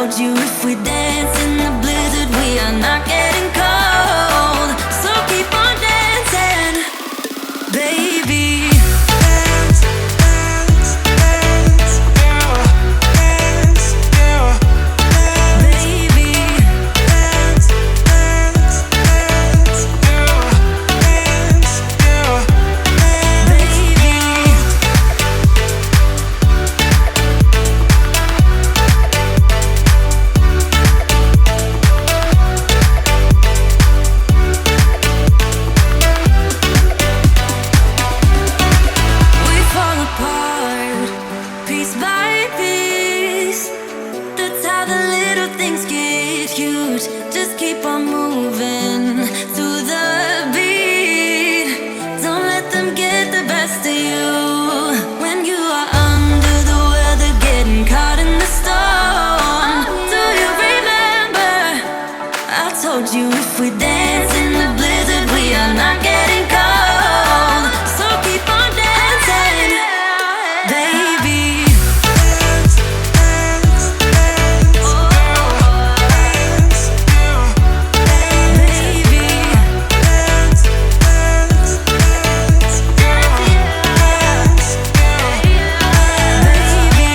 told you if we dance in the blizzard, we are not getting cold. So keep on dancing, baby. Dance, dance, dance, yeah. Dance, yeah. Baby. Dance, dance, dance, yeah. Dance, yeah. Baby. We fall apart, piece by piece. That's how the little things get huge. Just keep on moving to the beat. Don't let them get the best of you. When you are under the weather, getting caught in the storm. Do you remember? I told you if we dance in the blizzard, we are not getting cold. So keep on dancing, baby. Dance, dance, dance, oh. Dance, yeah. Baby. Dance, dance, dance, yeah. Dance, yeah. Baby.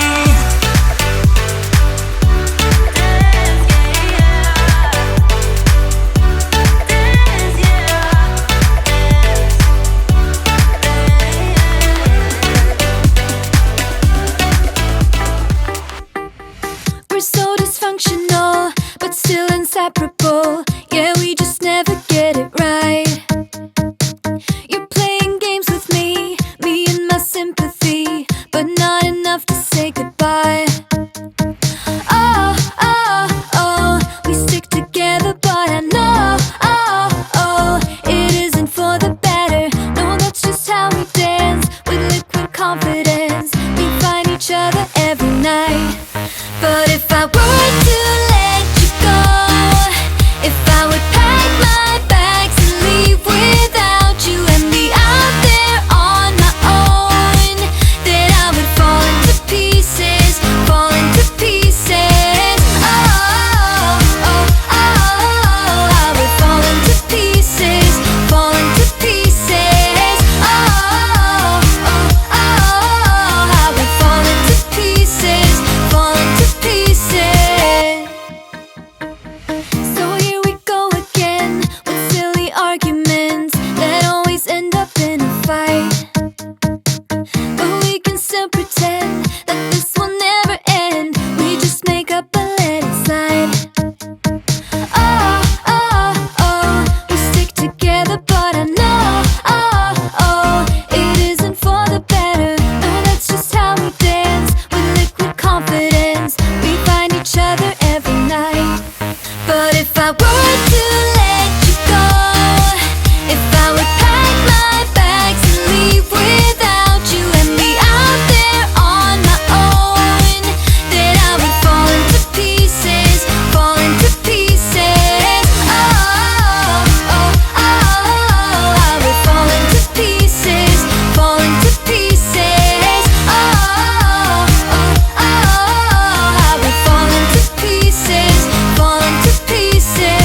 We're so dysfunctional, but still inseparable. Yeah, we just never get it right. You're playing games with me and my sympathy, but not enough to say goodbye. Oh, oh, oh, we stick together, but I know, oh, oh, it isn't for the better. No, that's just how we dance, with liquid confidence. We find each other every night. But if I were to let you go, if I would pack my bags and leave without you and be out there on my own, then I would fall into pieces, fall into pieces. Oh, oh, oh, I would fall into pieces, fall into pieces. Oh, oh, oh, I would fall into pieces, fall into pieces. So here we go again with silly arguments that always end up in a fight. But we can still pretend that this will never end. We just make up and let it slide. Oh, oh, oh, we stick together, but I know, oh, oh, it isn't for the better. No, that's just how we dance, with liquid confidence. We find each other every night. But if I were to let you go, if I would pack my bags and leave without you and be out there on my own, then I would fall into pieces, fall into pieces. Oh, oh, oh, I would fall into pieces, fall into pieces. Oh, oh, oh, I would fall into pieces, fall into pieces.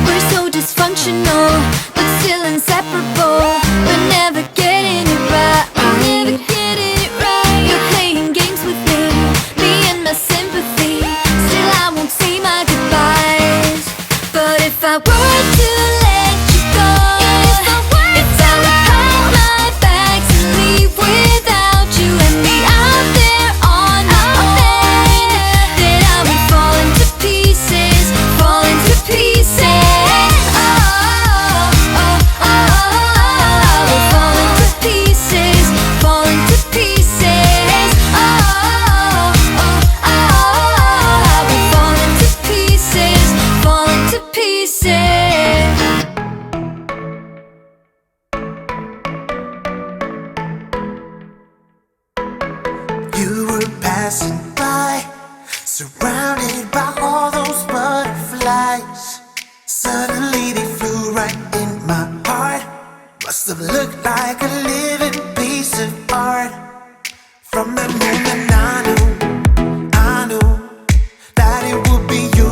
We're so dysfunctional, but still inseparable. We're never getting it right. We're never getting it right. You're playing games with me and my sympathy. Still, I won't say my goodbyes. But if I were to let you go, if I would pack my bags and leave without you and be out there on my own, then I would fall into pieces, fall into pieces. Oh, oh, oh, I would fall into pieces, fall into pieces. Oh, oh, oh, I would fall into pieces, fall into pieces. You were passing by, surrounded by all those butterflies. Suddenly they flew right in my heart. Must must have looked like a living piece of art. From that moment I knew that it would be you.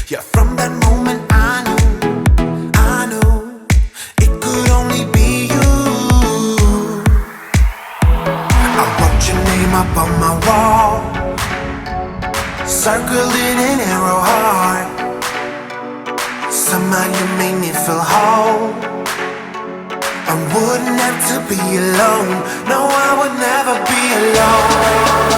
Yeah, from that moment I knew it could only be you. I wrote your name up on my wall, circled in an arrow heart. Somehow you made me feel whole. I wouldn't have to be alone. No, I would never be alone.